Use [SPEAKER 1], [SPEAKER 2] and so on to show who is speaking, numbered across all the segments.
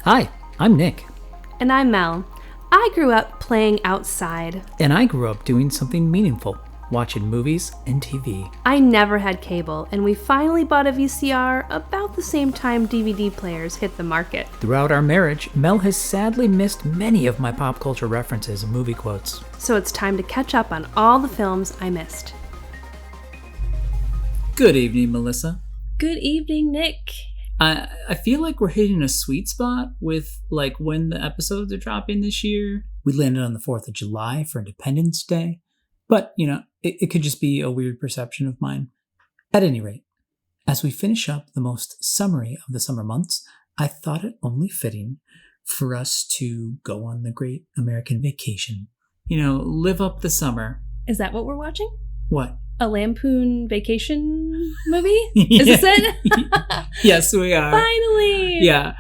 [SPEAKER 1] Hi, I'm Nick.
[SPEAKER 2] And I'm Mel. I grew up playing outside.
[SPEAKER 1] And I grew up doing something meaningful, watching movies and TV.
[SPEAKER 2] I never had cable, and we finally bought a VCR about the same time DVD players hit the market.
[SPEAKER 1] Throughout our marriage, Mel has sadly missed many of my pop culture references and movie quotes.
[SPEAKER 2] So it's time to catch up on all the films I missed.
[SPEAKER 1] Good evening, Melissa.
[SPEAKER 2] Good evening, Nick.
[SPEAKER 1] I feel like we're hitting a sweet spot with like when the episodes are dropping this year. We landed on the 4th of July for Independence Day. But, you know, it could just be a weird perception of mine. At any rate, as we finish up the most summery of the summer months, I thought it only fitting for us to go on the great American vacation. You know, live up the summer.
[SPEAKER 2] Is that what we're watching?
[SPEAKER 1] What?
[SPEAKER 2] A Lampoon vacation movie? Is this it?
[SPEAKER 1] Yes, we are.
[SPEAKER 2] Finally!
[SPEAKER 1] Yeah.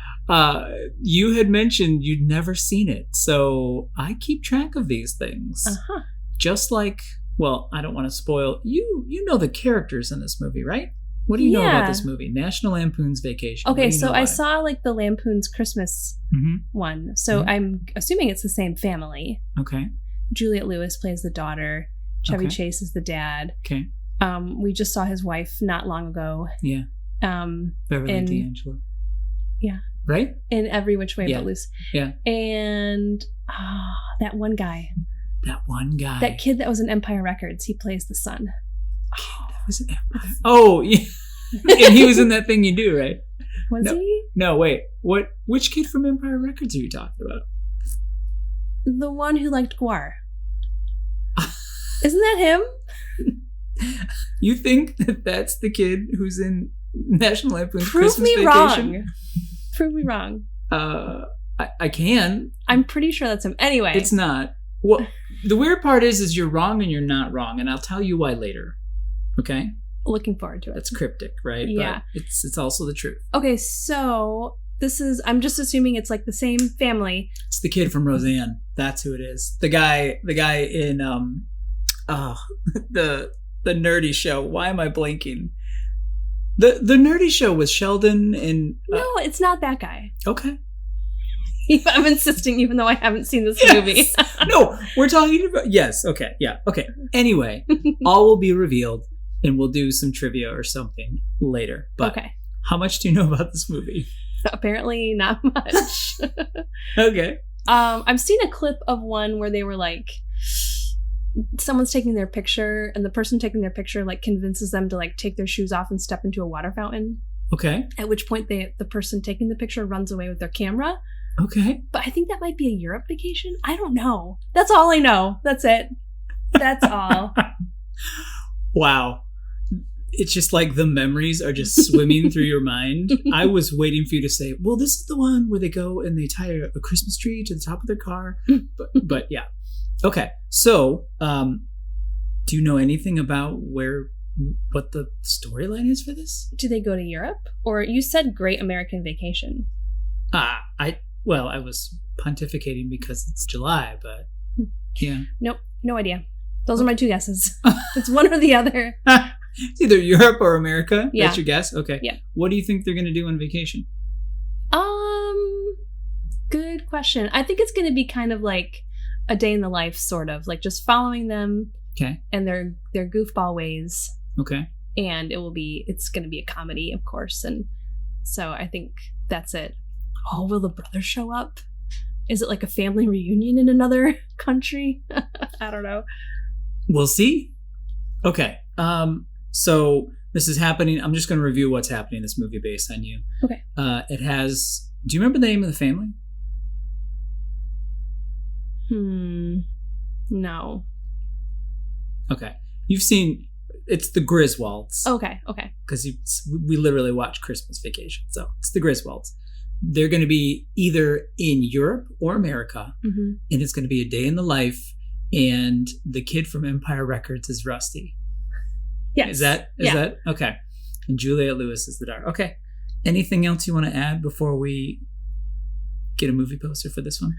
[SPEAKER 1] You had mentioned you'd never seen it, so I keep track of these things.
[SPEAKER 2] Uh-huh.
[SPEAKER 1] Just like, well, I don't want to spoil. You know the characters in this movie, right? What do you know about this movie? National Lampoon's Vacation.
[SPEAKER 2] Okay, so I saw like the Lampoon's Christmas one. So I'm assuming it's the same family.
[SPEAKER 1] Okay.
[SPEAKER 2] Juliette Lewis plays the daughter. Chevy Chase is the dad.
[SPEAKER 1] Okay.
[SPEAKER 2] We just saw his wife not long ago.
[SPEAKER 1] Yeah. Beverly D'Angelo.
[SPEAKER 2] Yeah.
[SPEAKER 1] Right?
[SPEAKER 2] In Every Which Way But Loose.
[SPEAKER 1] Yeah.
[SPEAKER 2] And that one guy. That kid that was in Empire Records. He plays the son.
[SPEAKER 1] That was an Empire. Oh, yeah. And he was in That Thing You Do, right?
[SPEAKER 2] Was he?
[SPEAKER 1] No, wait. Which kid from Empire Records are you talking about?
[SPEAKER 2] The one who liked Guar. Isn't that him?
[SPEAKER 1] You think that that's the kid who's in National Lampoon's
[SPEAKER 2] Christmas
[SPEAKER 1] Vacation?
[SPEAKER 2] Wrong. Prove me wrong.
[SPEAKER 1] I can.
[SPEAKER 2] I'm pretty sure that's him. Anyway.
[SPEAKER 1] It's not. Well, the weird part is you're wrong and you're not wrong, and I'll tell you why later. Okay?
[SPEAKER 2] Looking forward to it.
[SPEAKER 1] That's cryptic, right?
[SPEAKER 2] Yeah.
[SPEAKER 1] But it's also the truth.
[SPEAKER 2] Okay, so I'm just assuming it's like the same family.
[SPEAKER 1] It's the kid from Roseanne. That's who it is. The guy in the nerdy show. Why am I blanking? The nerdy show with Sheldon and
[SPEAKER 2] No, it's not that guy.
[SPEAKER 1] Okay.
[SPEAKER 2] I'm insisting even though I haven't seen this movie.
[SPEAKER 1] No, we're talking about yes, okay, yeah, okay. Anyway, all will be revealed and we'll do some trivia or something later. But
[SPEAKER 2] okay.
[SPEAKER 1] How much do you know about this movie?
[SPEAKER 2] Apparently not much.
[SPEAKER 1] Okay.
[SPEAKER 2] I've seen a clip of one where they were like someone's taking their picture and the person taking their picture like convinces them to like take their shoes off and step into a water fountain.
[SPEAKER 1] Okay.
[SPEAKER 2] At which point the person taking the picture runs away with their camera.
[SPEAKER 1] Okay.
[SPEAKER 2] But I think that might be a Europe vacation. I don't know. That's all I know. That's it. That's all.
[SPEAKER 1] Wow. It's just like the memories are just swimming through your mind. I was waiting for you to say, well, this is the one where they go and they tie a Christmas tree to the top of their car. But yeah. Okay. So, do you know anything about what the storyline is for this?
[SPEAKER 2] Do they go to Europe? Or you said Great American Vacation.
[SPEAKER 1] I was pontificating because it's July, but yeah.
[SPEAKER 2] Nope. No idea. Those are my two guesses. It's one or the other.
[SPEAKER 1] It's either Europe or America.
[SPEAKER 2] Yeah.
[SPEAKER 1] That's your guess? Okay.
[SPEAKER 2] Yeah.
[SPEAKER 1] What do you think they're going to do on vacation?
[SPEAKER 2] Good question. I think it's going to be kind of like a day in the life, sort of. Like just following them.
[SPEAKER 1] Okay.
[SPEAKER 2] And their goofball ways.
[SPEAKER 1] Okay.
[SPEAKER 2] And it's going to be a comedy, of course. And so I think that's it. Oh, will the brothers show up? Is it like a family reunion in another country? I don't know.
[SPEAKER 1] We'll see. Okay. So this is happening. I'm just going to review what's happening in this movie based on you.
[SPEAKER 2] Okay.
[SPEAKER 1] It has. Do you remember the name of the family?
[SPEAKER 2] No.
[SPEAKER 1] Okay. You've seen. It's the Griswolds.
[SPEAKER 2] Okay.
[SPEAKER 1] Because we literally watch Christmas Vacation, so it's the Griswolds. They're going to be either in Europe or America, and it's going to be a day in the life. And the kid from Empire Records is Rusty.
[SPEAKER 2] Yes.
[SPEAKER 1] Is that okay? And Juliette Lewis is the daughter. Okay. Anything else you want to add before we get a movie poster for this one?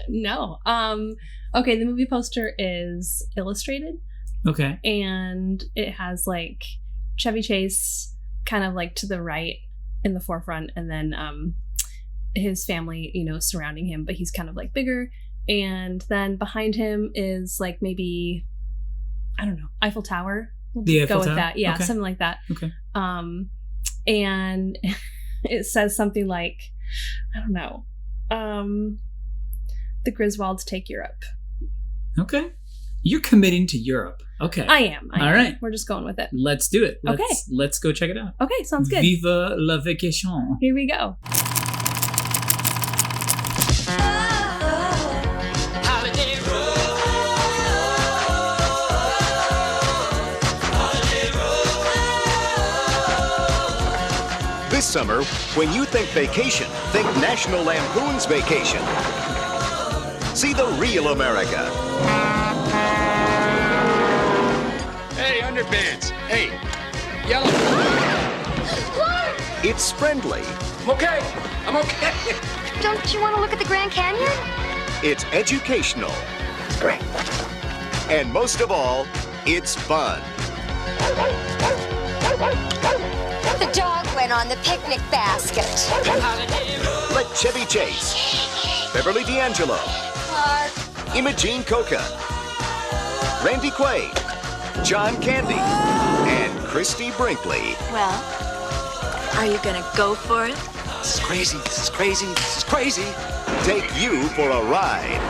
[SPEAKER 2] No. Okay. The movie poster is illustrated.
[SPEAKER 1] Okay.
[SPEAKER 2] And it has like Chevy Chase kind of like to the right in the forefront, and then his family, surrounding him, but he's kind of like bigger. And then behind him is like maybe, I don't know, Eiffel Tower. We'll
[SPEAKER 1] The
[SPEAKER 2] just go
[SPEAKER 1] Eiffel
[SPEAKER 2] with
[SPEAKER 1] Tower?
[SPEAKER 2] that. Yeah,
[SPEAKER 1] Okay.
[SPEAKER 2] something like that.
[SPEAKER 1] Okay.
[SPEAKER 2] And it says something like, I don't know, the Griswolds take Europe.
[SPEAKER 1] Okay. You're committing to Europe. Okay.
[SPEAKER 2] I am.
[SPEAKER 1] All right.
[SPEAKER 2] We're just going with it.
[SPEAKER 1] Let's do it.
[SPEAKER 2] Okay.
[SPEAKER 1] Let's go check it out.
[SPEAKER 2] Okay, sounds good.
[SPEAKER 1] Viva la vacation.
[SPEAKER 2] Here we go.
[SPEAKER 3] This summer, when you think vacation, think National Lampoon's Vacation. See the real America.
[SPEAKER 4] Hey, underpants. Hey, yellow.
[SPEAKER 3] It's friendly.
[SPEAKER 4] I'm okay. I'm okay.
[SPEAKER 5] Don't you want to look at the Grand Canyon?
[SPEAKER 3] It's educational.
[SPEAKER 4] Great.
[SPEAKER 3] And most of all, it's fun.
[SPEAKER 5] The dog went on the picnic basket.
[SPEAKER 3] Let Chevy Chase, Beverly D'Angelo,
[SPEAKER 5] Clark.
[SPEAKER 3] Imogene Coca, Randy Quaid, John Candy, and Christy Brinkley.
[SPEAKER 6] Well, are you gonna go for it?
[SPEAKER 4] This is crazy. This is crazy. This is crazy.
[SPEAKER 3] Take you for a ride.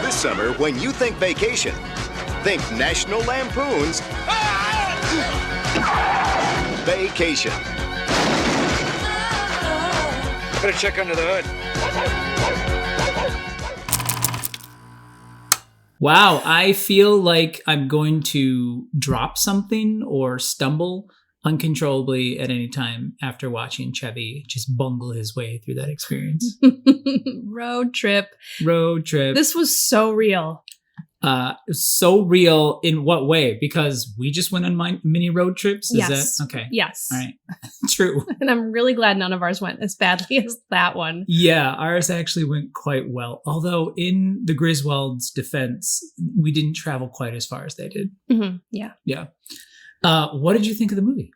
[SPEAKER 3] This summer, when you think vacation, think National Lampoon's Vacation.
[SPEAKER 4] Better check under the hood.
[SPEAKER 1] Wow, I feel like I'm going to drop something or stumble uncontrollably at any time after watching Chevy just bungle his way through that experience.
[SPEAKER 2] Road trip.
[SPEAKER 1] Road trip.
[SPEAKER 2] This was so real.
[SPEAKER 1] So real in what way? Because we just went on mini road trips? Is
[SPEAKER 2] Yes.
[SPEAKER 1] that okay?
[SPEAKER 2] Yes.
[SPEAKER 1] All right. True.
[SPEAKER 2] And I'm really glad none of ours went as badly as that one.
[SPEAKER 1] Yeah, ours actually went quite well. Although in the Griswold's defense, we didn't travel quite as far as they did.
[SPEAKER 2] Mm-hmm. Yeah.
[SPEAKER 1] Yeah. What did you think of the movie?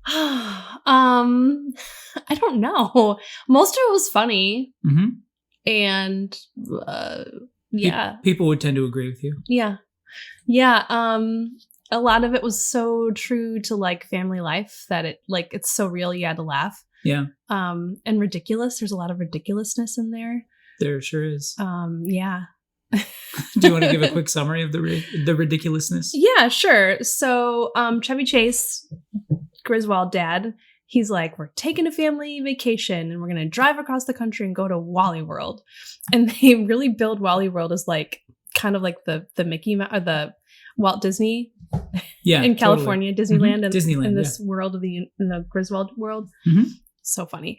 [SPEAKER 2] I don't know. Most of it was funny.
[SPEAKER 1] Mm-hmm.
[SPEAKER 2] And yeah.
[SPEAKER 1] People would tend to agree with you.
[SPEAKER 2] Yeah. Yeah. A lot of it was so true to like family life that it's so real you had to laugh.
[SPEAKER 1] Yeah.
[SPEAKER 2] And ridiculous. There's a lot of ridiculousness in there.
[SPEAKER 1] There sure is.
[SPEAKER 2] Yeah.
[SPEAKER 1] Do you want to give a quick summary of the ridiculousness?
[SPEAKER 2] Yeah, sure. So Chevy Chase, Griswold dad, he's like, we're taking a family vacation and we're going to drive across the country and go to Walley World. And they really build Walley World as like kind of like the Mickey Mouse, or the Walt Disney in California,
[SPEAKER 1] totally.
[SPEAKER 2] Disneyland,
[SPEAKER 1] Mm-hmm. Disneyland
[SPEAKER 2] in this world in the Griswold world.
[SPEAKER 1] Mm-hmm.
[SPEAKER 2] So funny.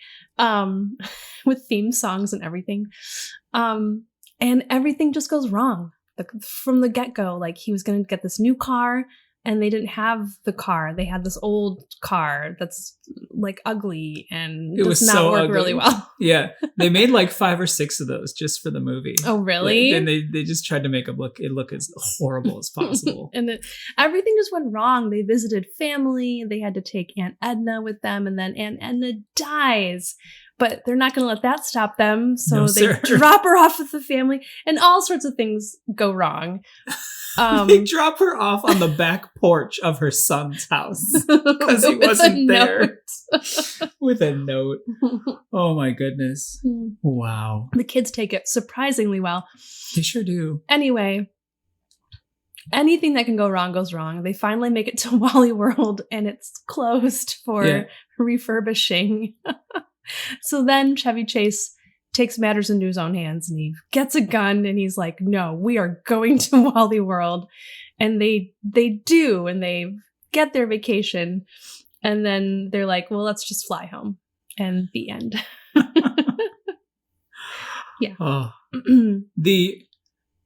[SPEAKER 2] With theme songs and everything. And everything just goes wrong from the get-go. Like he was going to get this new car and they didn't have the car. They had this old car that's like ugly and does not work really well.
[SPEAKER 1] Yeah. They made like 5 or 6 of those just for the movie.
[SPEAKER 2] Oh, really?
[SPEAKER 1] And they just tried to make it look as horrible as possible.
[SPEAKER 2] And everything just went wrong. They visited family. They had to take Aunt Edna with them. And then Aunt Edna dies. But they're not going to let that stop them. So
[SPEAKER 1] No,
[SPEAKER 2] they
[SPEAKER 1] sir.
[SPEAKER 2] drop her off with the family. And all sorts of things go wrong.
[SPEAKER 1] They drop her off on the back porch of her son's house because he
[SPEAKER 2] With a
[SPEAKER 1] wasn't there
[SPEAKER 2] note.
[SPEAKER 1] with a note. Oh my goodness. Wow.
[SPEAKER 2] The kids take it surprisingly well.
[SPEAKER 1] They sure do.
[SPEAKER 2] Anyway, anything that can go wrong goes wrong. They finally make it to Walley World and it's closed for refurbishing. So then Chevy Chase takes matters into his own hands and he gets a gun and he's like, no, we are going to Walley World. And they do, and they get their vacation. And then they're like, well, let's just fly home. And the end. Yeah.
[SPEAKER 1] Oh.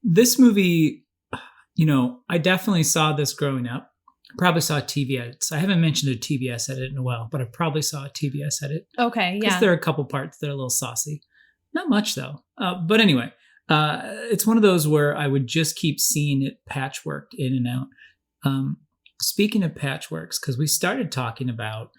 [SPEAKER 1] This movie, I definitely saw this growing up. Probably saw TV edits. I haven't mentioned a TBS edit in a while, but I probably saw a TBS edit.
[SPEAKER 2] Okay,
[SPEAKER 1] Because
[SPEAKER 2] yeah.
[SPEAKER 1] there are a couple parts that are a little saucy. Not much, though. But anyway, it's one of those where I would just keep seeing it patchworked in and out. Speaking of patchworks, because we started talking about,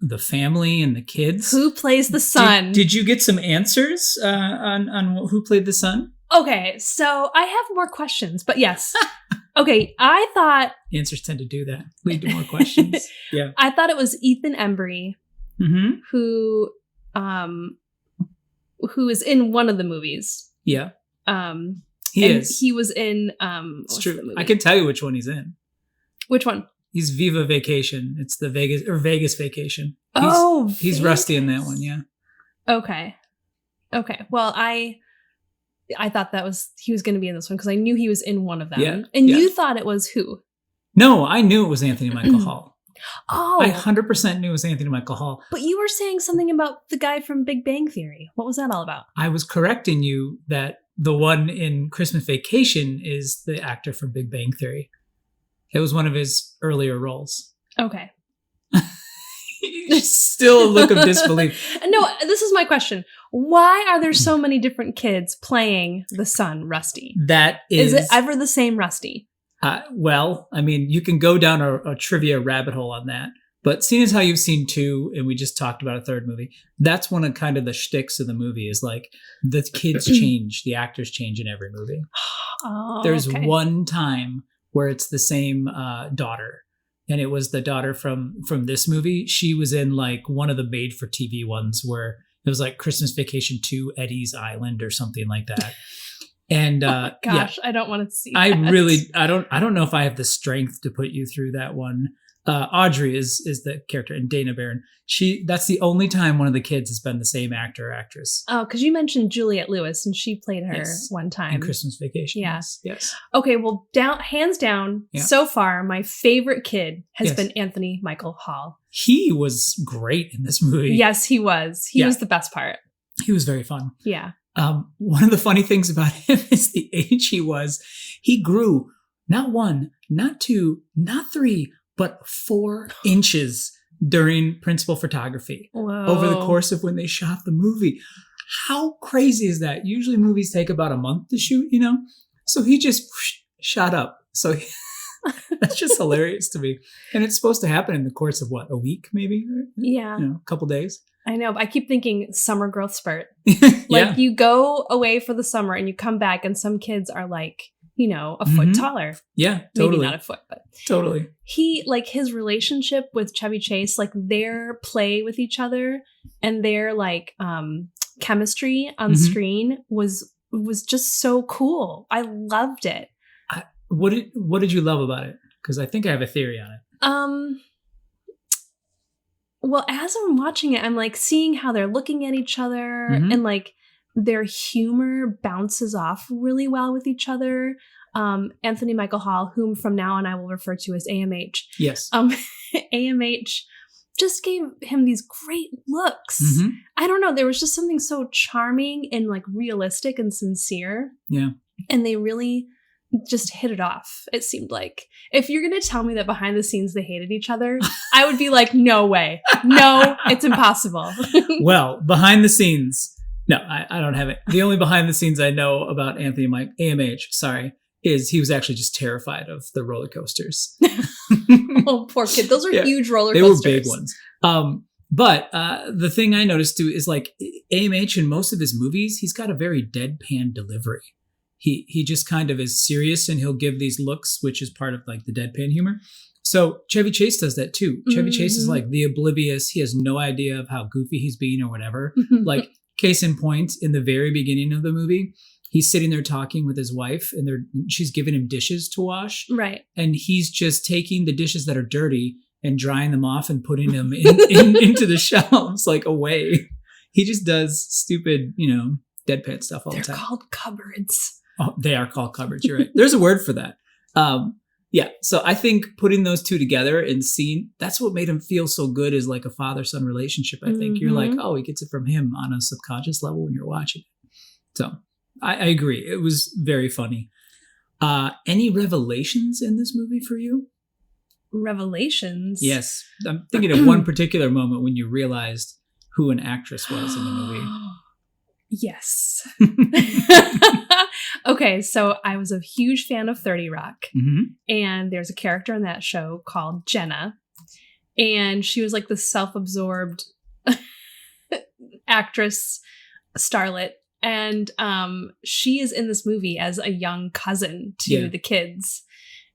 [SPEAKER 1] the family and the kids.
[SPEAKER 2] Who plays the son?
[SPEAKER 1] Did you get some answers on who played the son?
[SPEAKER 2] Okay, so I have more questions, but yes. Okay, I thought...
[SPEAKER 1] Answers tend to do that. Lead to more questions. Yeah.
[SPEAKER 2] I thought it was Ethan Embry, who is in one of the movies.
[SPEAKER 1] Yeah.
[SPEAKER 2] He is. He was in...
[SPEAKER 1] It's true. I can tell you which one he's in.
[SPEAKER 2] Which one?
[SPEAKER 1] He's Viva Vacation. It's the Vegas Vacation. He's Rusty in that one, yeah.
[SPEAKER 2] Okay. Well, I thought he was going to be in this one because I knew he was in one of them.
[SPEAKER 1] Yeah.
[SPEAKER 2] And you thought it was who?
[SPEAKER 1] No, I knew it was Anthony Michael Hall.
[SPEAKER 2] Oh.
[SPEAKER 1] I 100% knew it was Anthony Michael Hall.
[SPEAKER 2] But you were saying something about the guy from Big Bang Theory. What was that all about?
[SPEAKER 1] I was correcting you that the one in Christmas Vacation is the actor from Big Bang Theory. It was one of his earlier roles.
[SPEAKER 2] Okay.
[SPEAKER 1] Still a look of disbelief.
[SPEAKER 2] No, this is my question. Why are there so many different kids playing the son, Rusty? Is it ever the same Rusty?
[SPEAKER 1] Well, I mean, you can go down a trivia rabbit hole on that. But seeing as how you've seen 2, and we just talked about a third movie, that's one of kind of the shticks of the movie is like the kids change, the actors change in every movie. There's one time where it's the same daughter. And it was the daughter from this movie. She was in like one of the made-for-TV ones where it was like Christmas Vacation 2, Eddie's Island or something like that. And
[SPEAKER 2] gosh, I don't want to see.
[SPEAKER 1] I don't know if I have the strength to put you through that one. Audrey is the character, and Dana Barron. That's the only time one of the kids has been the same actor or actress.
[SPEAKER 2] Oh, because you mentioned Juliette Lewis, and she played her one time
[SPEAKER 1] in Christmas Vacation.
[SPEAKER 2] Yes.
[SPEAKER 1] Yes.
[SPEAKER 2] Okay, well, hands down, so far, my favorite kid has been Anthony Michael Hall.
[SPEAKER 1] He was great in this movie.
[SPEAKER 2] Yes, he was. He was the best part.
[SPEAKER 1] He was very fun.
[SPEAKER 2] Yeah.
[SPEAKER 1] One of the funny things about him is the age he was. He grew not 1, not 2, not 3, but 4 inches during principal photography.
[SPEAKER 2] Whoa.
[SPEAKER 1] Over the course of when they shot the movie. How crazy is that? Usually movies take about a month to shoot, So he just shot up. So that's just hilarious to me. And it's supposed to happen in the course of what, a week maybe?
[SPEAKER 2] Yeah.
[SPEAKER 1] A couple days.
[SPEAKER 2] I know, but I keep thinking summer growth spurt.
[SPEAKER 1] Like
[SPEAKER 2] you go away for the summer and you come back and some kids are like, a foot taller.
[SPEAKER 1] Yeah, totally.
[SPEAKER 2] Maybe not a foot, but
[SPEAKER 1] totally.
[SPEAKER 2] He, like, his relationship with Chevy Chase, like their play with each other and their like chemistry on screen was just so cool. I loved it.
[SPEAKER 1] What did you love about it? Because I think I have a theory on it.
[SPEAKER 2] Well, as I'm watching it, I'm like seeing how they're looking at each other and like their humor bounces off really well with each other. Anthony Michael Hall, whom from now on I will refer to as AMH.
[SPEAKER 1] Yes.
[SPEAKER 2] AMH just gave him these great looks. I don't know. There was just something so charming and like realistic and sincere.
[SPEAKER 1] Yeah.
[SPEAKER 2] And they really just hit it off. It seemed like if you're going to tell me that behind the scenes they hated each other, I would be like, no way. No, it's impossible.
[SPEAKER 1] Well, behind the scenes. No, I don't have it. The only behind the scenes I know about Anthony AMH, is he was actually just terrified of the roller coasters.
[SPEAKER 2] Oh, poor kid. Those are huge roller
[SPEAKER 1] coasters. They were big ones. But the thing I noticed too is like AMH in most of his movies, he's got a very deadpan delivery. He just kind of is serious and he'll give these looks, which is part of like the deadpan humor. So Chevy Chase does that too. Chevy Chase is like the oblivious. He has no idea of how goofy he's being or whatever. Like, case in point, in the very beginning of the movie, he's sitting there talking with his wife and she's giving him dishes to wash.
[SPEAKER 2] Right.
[SPEAKER 1] And he's just taking the dishes that are dirty and drying them off and putting them into the shelves, like away. He just does stupid, deadpan stuff all the time.
[SPEAKER 2] They're called cupboards.
[SPEAKER 1] Oh, they are called cupboards. You're right. There's a word for that. Yeah. So I think putting those two together and seeing, that's what made him feel so good is like a father-son relationship. I think you're like, oh, he gets it from him on a subconscious level when you're watching. So I agree. It was very funny. Any revelations in this movie for you?
[SPEAKER 2] Revelations?
[SPEAKER 1] Yes. I'm thinking of one particular moment when you realized who an actress was in the movie.
[SPEAKER 2] Yes. Okay, so I was a huge fan of 30 Rock. And there's a character in that show called Jenna. And she was like the self-absorbed actress starlet. And she is in this movie as a young cousin to the kids.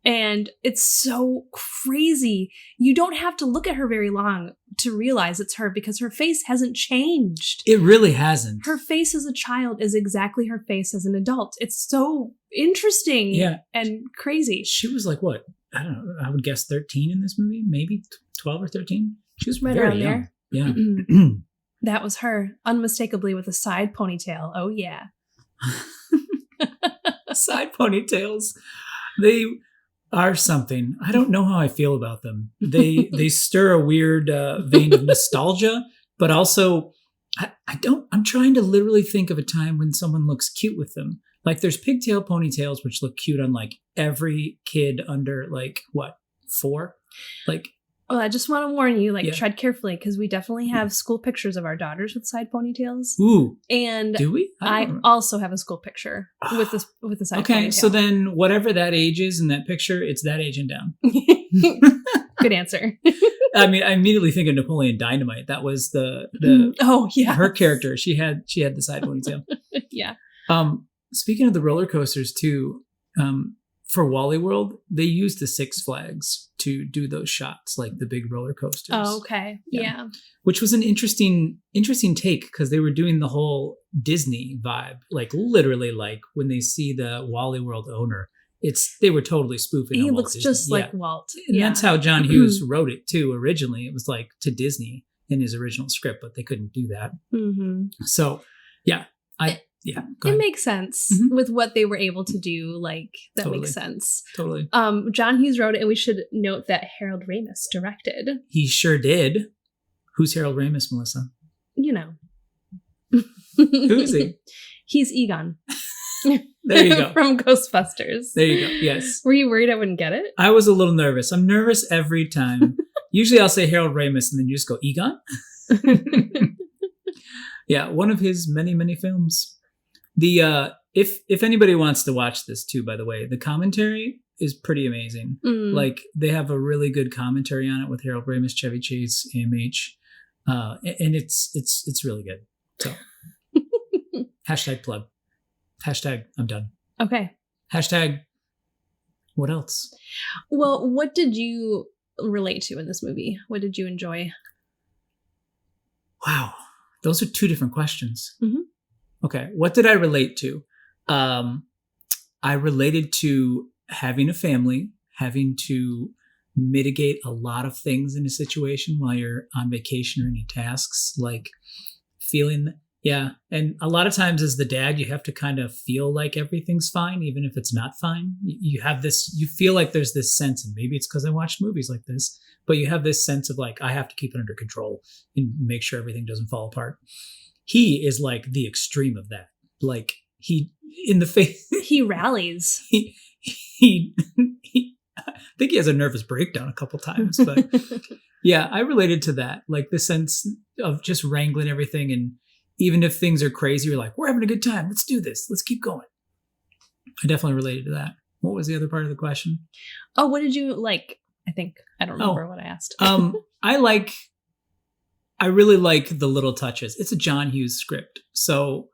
[SPEAKER 2] And it's so crazy. You don't have to look at her very long to realize it's her because her face hasn't changed.
[SPEAKER 1] It really hasn't.
[SPEAKER 2] Her face as a child is exactly her face as an adult. It's so interesting and crazy.
[SPEAKER 1] She was like, what? I don't know. I would guess 13 in this movie, maybe 12 or 13. She was
[SPEAKER 2] right
[SPEAKER 1] very
[SPEAKER 2] around
[SPEAKER 1] young.
[SPEAKER 2] there.
[SPEAKER 1] Yeah.
[SPEAKER 2] That was her, unmistakably with a side ponytail. Oh, yeah.
[SPEAKER 1] Side ponytails. They are something. I don't know how I feel about them. They stir a weird vein of nostalgia, but also I'm trying to literally think of a time when someone looks cute with them. Like there's pigtail ponytails, which look cute on like every kid under like what, 4? Like,
[SPEAKER 2] well, I just want to warn you, tread carefully because we definitely have school pictures of our daughters with side ponytails.
[SPEAKER 1] Ooh.
[SPEAKER 2] And
[SPEAKER 1] do we?
[SPEAKER 2] I also have a school picture with the side ponytail.
[SPEAKER 1] Okay, so then whatever that age is in that picture, it's that age and down.
[SPEAKER 2] Good answer.
[SPEAKER 1] I mean, I immediately think of Napoleon Dynamite. That was the her character. She had the side ponytail.
[SPEAKER 2] Yeah.
[SPEAKER 1] Speaking of the roller coasters too, for Walley World, they used the Six Flags to do those shots, like the big roller coasters.
[SPEAKER 2] Oh, okay. Yeah.
[SPEAKER 1] Which was an interesting take because they were doing the whole Disney vibe, like literally, like when they see the Walley World owner, they were totally spoofing.
[SPEAKER 2] He looks just like Walt,
[SPEAKER 1] and that's how John Hughes wrote it too. Originally, it was like to Disney in his original script, but they couldn't do that. Mm-hmm. So,
[SPEAKER 2] it makes sense with what they were able to do. Like that
[SPEAKER 1] totally.
[SPEAKER 2] Makes sense.
[SPEAKER 1] Totally.
[SPEAKER 2] John Hughes wrote it, and we should note that Harold Ramis directed.
[SPEAKER 1] He sure did. Who's Harold Ramis, Melissa?
[SPEAKER 2] You know.
[SPEAKER 1] Who is he?
[SPEAKER 2] He's Egon.
[SPEAKER 1] There you go.
[SPEAKER 2] From Ghostbusters.
[SPEAKER 1] There you go. Yes.
[SPEAKER 2] Were you worried I wouldn't get it?
[SPEAKER 1] I was a little nervous. I'm nervous every time. Usually I'll say Harold Ramis and then you just go, Egon? Yeah, one of his many, many films. The if anybody wants to watch this too, by the way, the commentary is pretty amazing. Like they have a really good commentary on it with Harold Ramis, Chevy Chase, AMH, and it's really good. So hashtag plug. Hashtag I'm done.
[SPEAKER 2] Okay.
[SPEAKER 1] Hashtag what else?
[SPEAKER 2] Well, what did you relate to in this movie? What did you enjoy?
[SPEAKER 1] Wow, those are 2 different questions.
[SPEAKER 2] Mm-hmm.
[SPEAKER 1] Okay, what did I relate to? I related to having a family, having to mitigate a lot of things in a situation while you're on vacation or any tasks, like feeling, and a lot of times as the dad, you have to kind of feel like everything's fine, even if it's not fine. You have this, you feel like there's this sense, and maybe it's because I watched movies like this, but you have this sense of like, I have to keep it under control and make sure everything doesn't fall apart. He is like the extreme of that. Like he
[SPEAKER 2] rallies.
[SPEAKER 1] He I think he has a nervous breakdown a couple times, but yeah, I related to that. Like the sense of just wrangling everything. And even if things are crazy, you're like, we're having a good time. Let's do this. Let's keep going. I definitely related to that. What was the other part of the question?
[SPEAKER 2] Oh, what did you like? I don't remember what I asked.
[SPEAKER 1] I really like the little touches. It's a John Hughes script. So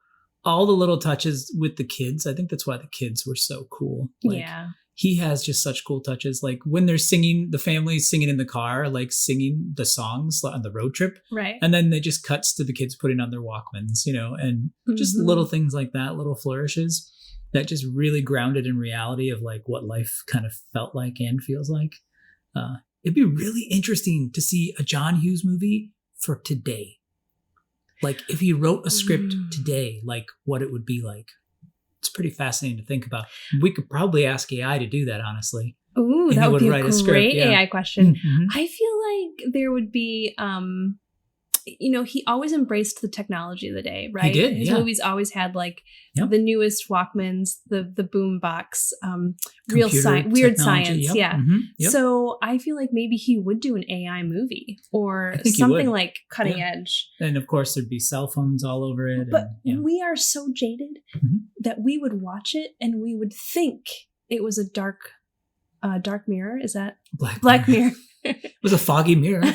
[SPEAKER 1] all the little touches with the kids, I think that's why the kids were so cool. Like, yeah. He has just such cool touches. Like when they're singing, the family's singing in the car, like singing the songs on the road trip.
[SPEAKER 2] Right.
[SPEAKER 1] And then it just cuts to the kids putting on their Walkmans, and just little things like that, little flourishes that just really grounded in reality of like what life kind of felt like and feels like. It'd be really interesting to see a John Hughes movie for today. Like if he wrote a script today, like what it would be like. It's pretty fascinating to think about. We could probably ask AI to do that, honestly.
[SPEAKER 2] Ooh, that would be a great AI question.
[SPEAKER 1] Mm-hmm.
[SPEAKER 2] I feel like there would be, he always embraced the technology of the day, right?
[SPEAKER 1] He did,
[SPEAKER 2] His movies always had like the newest Walkmans, the boom box, real science, weird science. Yep. Yeah. Mm-hmm. Yep. So I feel like maybe he would do an AI movie or something like cutting edge.
[SPEAKER 1] And of course there'd be cell phones all over it.
[SPEAKER 2] But we are so jaded that we would watch it and we would think it was a dark mirror. Is that
[SPEAKER 1] Black Mirror? It was a foggy mirror.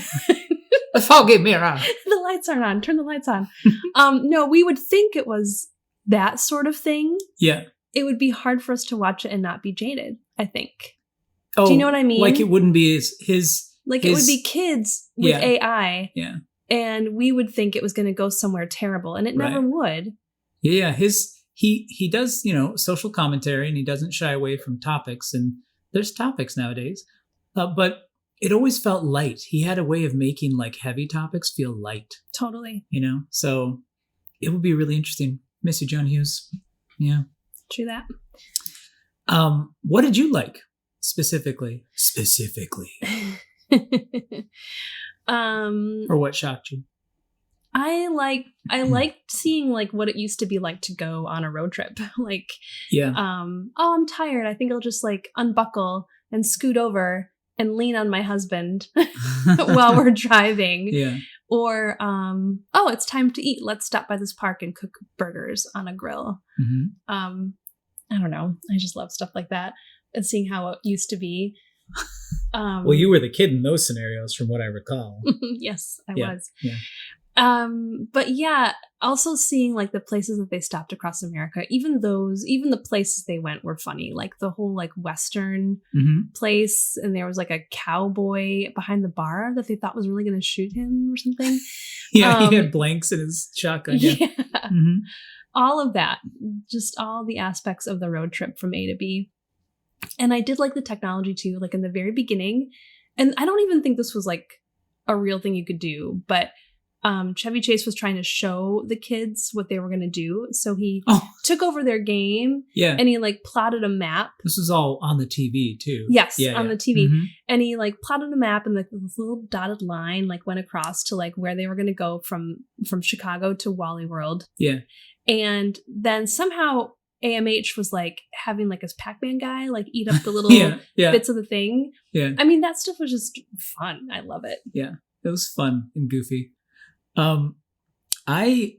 [SPEAKER 1] A foggy mirror.
[SPEAKER 2] The lights aren't on. Turn the lights on. No, we would think it was that sort of thing.
[SPEAKER 1] Yeah.
[SPEAKER 2] It would be hard for us to watch it and not be jaded, I think.
[SPEAKER 1] Oh,
[SPEAKER 2] do you know what I mean?
[SPEAKER 1] Like it wouldn't be his
[SPEAKER 2] Like it would be kids with AI.
[SPEAKER 1] Yeah.
[SPEAKER 2] And we would think it was going to go somewhere terrible, and it never would.
[SPEAKER 1] Yeah. He does, social commentary, and he doesn't shy away from topics, and there's topics nowadays. But it always felt light. He had a way of making like heavy topics feel light.
[SPEAKER 2] Totally.
[SPEAKER 1] So it would be really interesting. Miss you, John Hughes. Yeah.
[SPEAKER 2] True that.
[SPEAKER 1] What did you like specifically? Or what shocked you?
[SPEAKER 2] I liked seeing like what it used to be like to go on a road trip. Like, oh, I'm tired. I think I'll just like unbuckle and scoot over and lean on my husband while we're driving.
[SPEAKER 1] Yeah.
[SPEAKER 2] Or, oh, it's time to eat. Let's stop by this park and cook burgers on a grill.
[SPEAKER 1] Mm-hmm.
[SPEAKER 2] I don't know. I just love stuff like that and seeing how it used to be.
[SPEAKER 1] Well, you were the kid in those scenarios from what I recall.
[SPEAKER 2] Yes, I was.
[SPEAKER 1] Yeah.
[SPEAKER 2] But yeah, also seeing like the places that they stopped across America, even the places they went were funny. Like the whole like Western place, and there was like a cowboy behind the bar that they thought was really going to shoot him or something.
[SPEAKER 1] Yeah, he had blanks in his shotgun. Yeah. Mm-hmm.
[SPEAKER 2] All of that, just all the aspects of the road trip from A to B. And I did like the technology too, like in the very beginning. And I don't even think this was like a real thing you could do, but Chevy Chase was trying to show the kids what they were going to do. So he took over their game and he like plotted a map.
[SPEAKER 1] This was all on the TV too.
[SPEAKER 2] Yes, on the TV.
[SPEAKER 1] Mm-hmm.
[SPEAKER 2] And he like plotted a map, and like this little dotted line like went across to like where they were going to go from Chicago to Walley World. Yeah. And then somehow AMH was like having like his Pac-Man guy like eat up the little bits of the thing. Yeah. I mean, that stuff was just fun. I love it.
[SPEAKER 1] Yeah. It was fun and goofy. I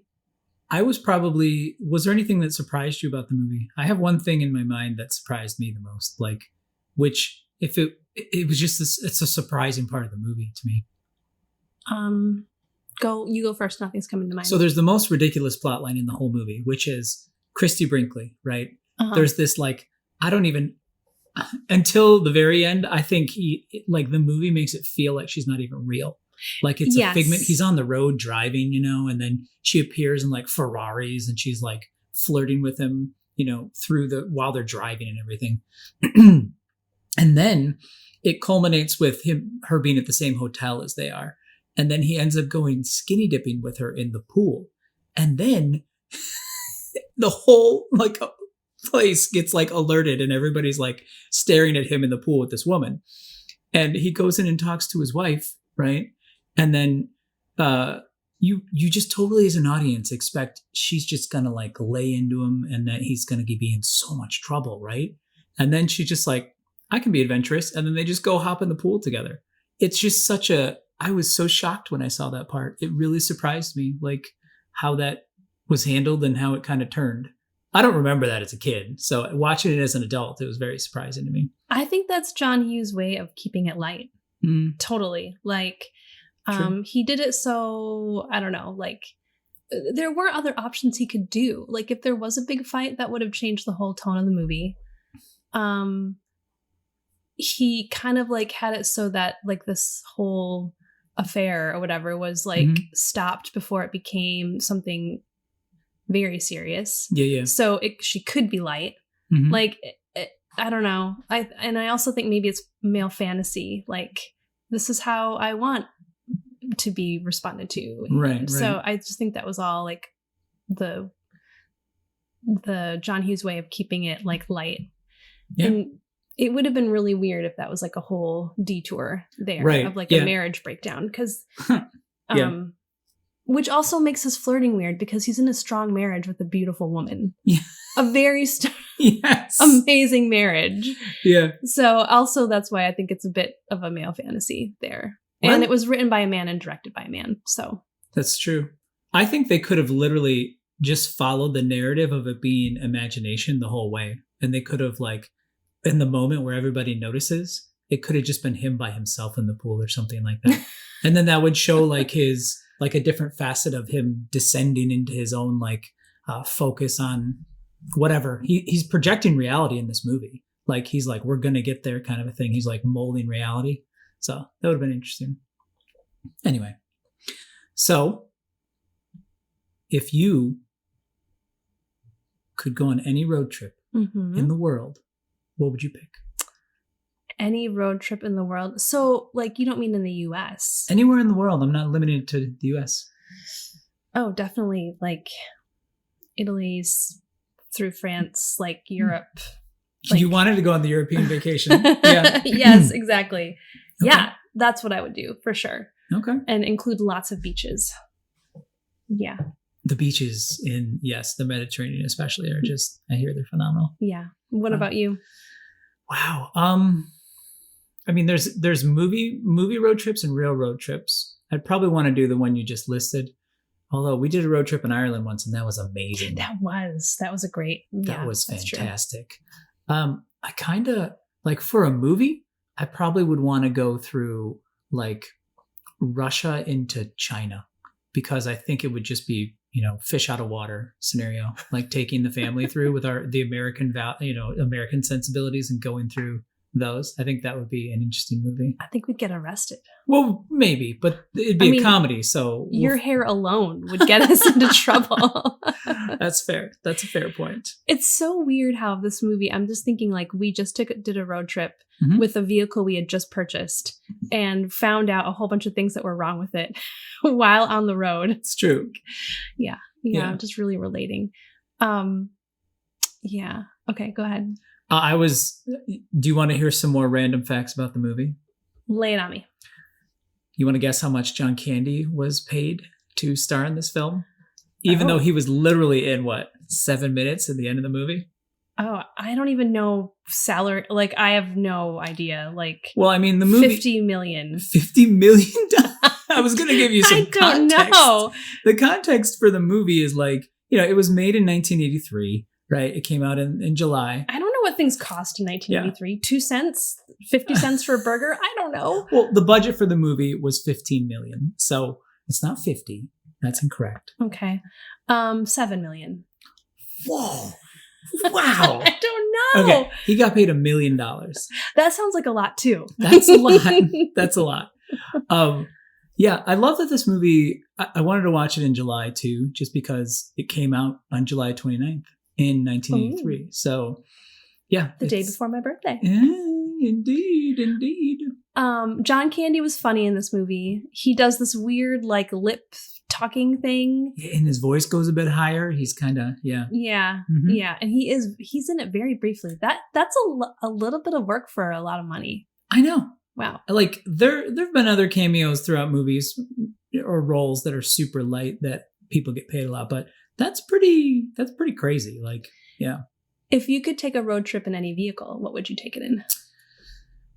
[SPEAKER 1] was there anything that surprised you about the movie? I have one thing in my mind that surprised me the most, like, which if it was just this, it's a surprising part of the movie to me.
[SPEAKER 2] You go first. Nothing's coming to mind.
[SPEAKER 1] So there's the most ridiculous plot line in the whole movie, which is Christy Brinkley, right? Uh-huh. There's this like, until the very end, I think the movie makes it feel like she's not even real. Like it's a figment. He's on the road driving, and then she appears in like Ferraris and she's like flirting with him, while they're driving and everything. And then it culminates with her being at the same hotel as they are. And then he ends up going skinny dipping with her in the pool. And then the whole like place gets like alerted and everybody's like staring at him in the pool with this woman. And he goes in and talks to his wife, right? And then you just totally as an audience expect she's just gonna like lay into him and that he's gonna be in so much trouble, right? And then she's just like, I can be adventurous. And then they just go hop in the pool together. It's just I was so shocked when I saw that part. It really surprised me, like how that was handled and how it kind of turned. I don't remember that as a kid. So watching it as an adult, it was very surprising to me.
[SPEAKER 2] I think that's John Hughes' way of keeping it light. Mm. Totally. Like, he did it so, I don't know, like there were other options he could do. Like if there was a big fight, that would have changed the whole tone of the movie. He kind of like had it so that like this whole affair or whatever was like stopped before it became something very serious. Yeah. So she could be light. Mm-hmm. Like, I don't know. I also think maybe it's male fantasy. Like this is how I want to be responded to. Right. So I just think that was all like the John Hughes way of keeping it like light. Yeah. And it would have been really weird if that was like a whole detour there of like a marriage breakdown. Because, which also makes his flirting weird because he's in a strong marriage with a beautiful woman. Yeah. A very amazing marriage. Yeah. So also that's why I think it's a bit of a male fantasy there. Well, and it was written by a man and directed by a man. So
[SPEAKER 1] that's true. I think they could have literally just followed the narrative of it being imagination the whole way. And they could have like, in the moment where everybody notices, it could have just been him by himself in the pool or something like that. And then that would show like a different facet of him descending into his own like focus on whatever. He's projecting reality in this movie. Like he's like, we're going to get there kind of a thing. He's like molding reality. So that would have been interesting. Anyway, so if you could go on any road trip in the world, what would you pick?
[SPEAKER 2] Any road trip in the world? So, like, you don't mean in the U.S.?
[SPEAKER 1] Anywhere in the world. I'm not limited to the U.S.
[SPEAKER 2] Oh, definitely. Like, Italy's through France, like Europe. Like...
[SPEAKER 1] You wanted to go on the European vacation. Yeah.
[SPEAKER 2] Yes, exactly.
[SPEAKER 1] Okay.
[SPEAKER 2] Yeah, that's what I would do for sure.
[SPEAKER 1] Okay.
[SPEAKER 2] And include lots of beaches. Yeah.
[SPEAKER 1] The beaches in, yes, the Mediterranean especially are just, I hear they're phenomenal.
[SPEAKER 2] Yeah. What about you?
[SPEAKER 1] Wow. I mean, there's movie road trips and real road trips. I'd probably want to do the one you just listed. Although we did a road trip in Ireland once and that was amazing.
[SPEAKER 2] That was a great,
[SPEAKER 1] that was fantastic. I kind of like for a movie, I probably would want to go through like Russia into China because I think it would just be, fish out of water scenario, like taking the family through with the American American sensibilities and going through those. I think that would be an interesting movie.
[SPEAKER 2] I think we'd get arrested.
[SPEAKER 1] Well, maybe, but it'd be a comedy. So
[SPEAKER 2] your hair alone would get us into trouble.
[SPEAKER 1] That's fair. That's a fair point.
[SPEAKER 2] It's so weird how this movie, I'm just thinking like we just did a road trip with a vehicle we had just purchased and found out a whole bunch of things that were wrong with it while on the road.
[SPEAKER 1] It's true.
[SPEAKER 2] Yeah. Just really relating. Yeah. Okay, go ahead. Do you want to hear some more random facts about the movie? Lay it on me.
[SPEAKER 1] You want to guess how much John Candy was paid to star in this film? Even though he was literally in 7 minutes at the end of the movie?
[SPEAKER 2] Oh, I don't even know salary. Like, I have no idea. Like,
[SPEAKER 1] well, I mean, the movie.
[SPEAKER 2] $50 million.
[SPEAKER 1] $50 million? I was going to give you some context.
[SPEAKER 2] I don't know.
[SPEAKER 1] The context for the movie is like, it was made in 1983, right? It came out in July.
[SPEAKER 2] I don't know what things cost in 1983. Yeah. 2 cents? 50 cents for a burger? I don't know.
[SPEAKER 1] Well, the budget for the movie was $15 million. So it's not 50. That's incorrect.
[SPEAKER 2] Okay. $7 million.
[SPEAKER 1] Whoa. Wow.
[SPEAKER 2] I don't know.
[SPEAKER 1] Okay. He got paid $1 million.
[SPEAKER 2] That sounds like a lot too.
[SPEAKER 1] That's a lot. That's a lot. Yeah, I love that this movie, I wanted to watch it in July too, just because it came out on July 29th in 1983. Ooh. So yeah.
[SPEAKER 2] The day before my birthday.
[SPEAKER 1] Indeed.
[SPEAKER 2] John Candy was funny in this movie. He does this weird like lip talking thing.
[SPEAKER 1] Yeah, and his voice goes a bit higher. He's kind of, yeah.
[SPEAKER 2] Yeah. Mm-hmm. Yeah. And he's in it very briefly. That's a little bit of work for a lot of money.
[SPEAKER 1] I know.
[SPEAKER 2] Wow.
[SPEAKER 1] Like there've been other cameos throughout movies or roles that are super light that people get paid a lot, but that's pretty crazy. Like, yeah.
[SPEAKER 2] If you could take a road trip in any vehicle, what would you take it in?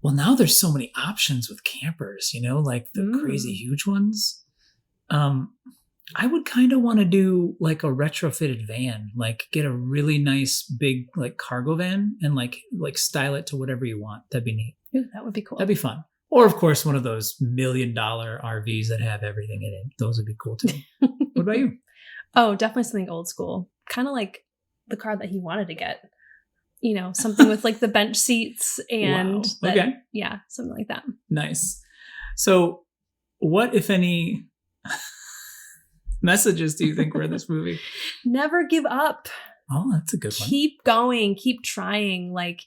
[SPEAKER 1] Well, now there's so many options with campers, like the crazy huge ones. I would kind of want to do like a retrofitted van, like get a really nice big like cargo van and like style it to whatever you want. That'd be neat.
[SPEAKER 2] Ooh, that would be cool.
[SPEAKER 1] That'd be fun. Or of course, one of those $1 million RVs that have everything in it. Those would be cool too. What about you?
[SPEAKER 2] Oh, definitely something old school. Kind of like the car that he wanted to get. Something with like the bench seats and
[SPEAKER 1] wow. Okay.
[SPEAKER 2] Yeah, something like that.
[SPEAKER 1] Nice. So what, if any, messages do you think were in this movie?
[SPEAKER 2] Never give up.
[SPEAKER 1] Oh, that's a good one.
[SPEAKER 2] Keep going. Keep trying. Like,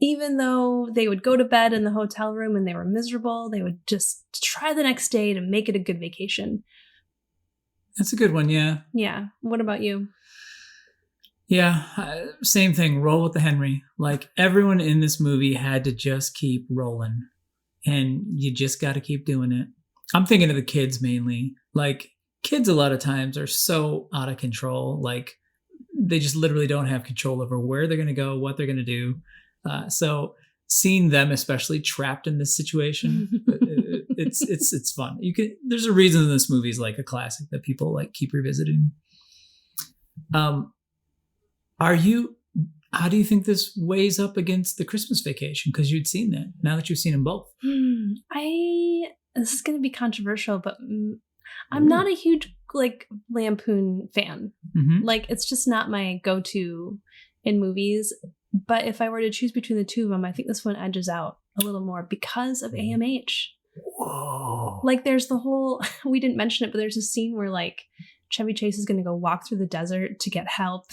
[SPEAKER 2] even though they would go to bed in the hotel room and they were miserable, they would just try the next day to make it a good vacation.
[SPEAKER 1] That's a good one, yeah.
[SPEAKER 2] Yeah. What about you?
[SPEAKER 1] Yeah, same thing. Roll with the Henry. Like, everyone in this movie had to just keep rolling. And you just got to keep doing it. I'm thinking of the kids mainly. Like, kids a lot of times are so out of control. Like, they just literally don't have control over where they're going to go, what they're going to do. So seeing them especially trapped in this situation, it's fun. There's a reason this movie is like a classic that people like keep revisiting. I How do you think this weighs up against the Christmas Vacation? Because you'd seen that. Now that you've seen them both.
[SPEAKER 2] This is going to be controversial, but I'm not a huge like Lampoon fan.
[SPEAKER 1] Mm-hmm.
[SPEAKER 2] Like, it's just not my go-to in movies. But if I were to choose between the two of them, I think this one edges out a little more because of AMH.
[SPEAKER 1] Whoa.
[SPEAKER 2] Like, there's the whole, we didn't mention it, but there's a scene where like Chevy Chase is going to go walk through the desert to get help.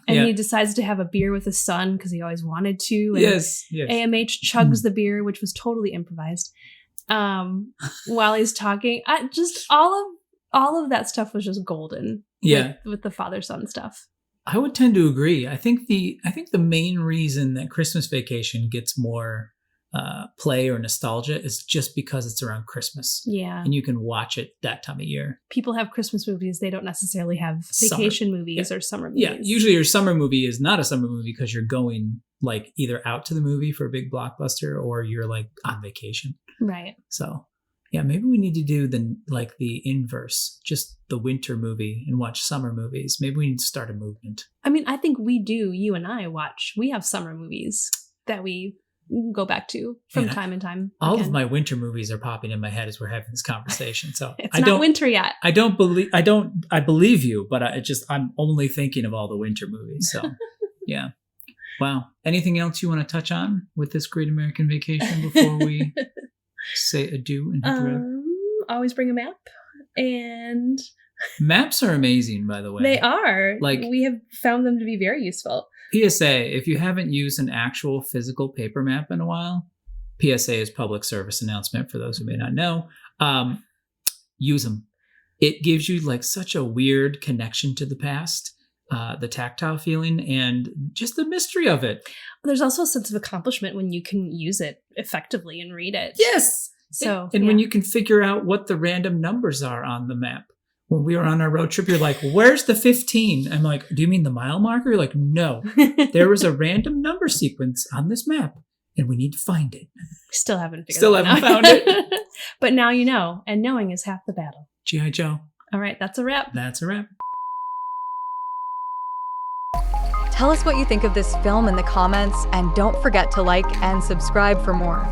[SPEAKER 2] And he decides to have a beer with his son because he always wanted to. And
[SPEAKER 1] Yes.
[SPEAKER 2] AMH chugs the beer, which was totally improvised. While he's talking, all of that stuff was just golden. With the father-son stuff.
[SPEAKER 1] I would tend to agree. I think the main reason that Christmas Vacation gets more play or nostalgia is just because it's around Christmas.
[SPEAKER 2] Yeah.
[SPEAKER 1] And you can watch it that time of year.
[SPEAKER 2] People have Christmas movies. They don't necessarily have vacation movies or summer movies.
[SPEAKER 1] Yeah. Usually your summer movie is not a summer movie because you're going like either out to the movie for a big blockbuster or you're like on vacation.
[SPEAKER 2] Right.
[SPEAKER 1] So yeah, maybe we need to do the inverse, just the winter movie and watch summer movies. Maybe we need to start a movement.
[SPEAKER 2] I mean, I think we do. You and I we have summer movies that we go back to from time and time.
[SPEAKER 1] All of my winter movies are popping in my head as we're having this conversation. So
[SPEAKER 2] it's not winter yet.
[SPEAKER 1] I believe you, but I'm only thinking of all the winter movies. So yeah. Wow. Anything else you want to touch on with this Great American Vacation before we say adieu and hit the road?
[SPEAKER 2] Always bring a map. And
[SPEAKER 1] maps are amazing, by the way.
[SPEAKER 2] They are.
[SPEAKER 1] Like,
[SPEAKER 2] we have found them to be very useful.
[SPEAKER 1] PSA, if you haven't used an actual physical paper map in a while, PSA is public service announcement for those who may not know. Use them. It gives you like such a weird connection to the past. The tactile feeling and just the mystery of it.
[SPEAKER 2] There's also a sense of accomplishment when you can use it effectively and read it.
[SPEAKER 1] Yes.
[SPEAKER 2] So,
[SPEAKER 1] and when you can figure out what the random numbers are on the map. When we were on our road trip, you're like, where's the 15? I'm like, do you mean the mile marker? You're like, no, there was a random number sequence on this map and we need to find it.
[SPEAKER 2] Still haven't found it. But now you know, and knowing is half the battle.
[SPEAKER 1] G.I. Joe.
[SPEAKER 2] All right, that's a wrap.
[SPEAKER 1] That's a wrap.
[SPEAKER 7] Tell us what you think of this film in the comments, and don't forget to like and subscribe for more.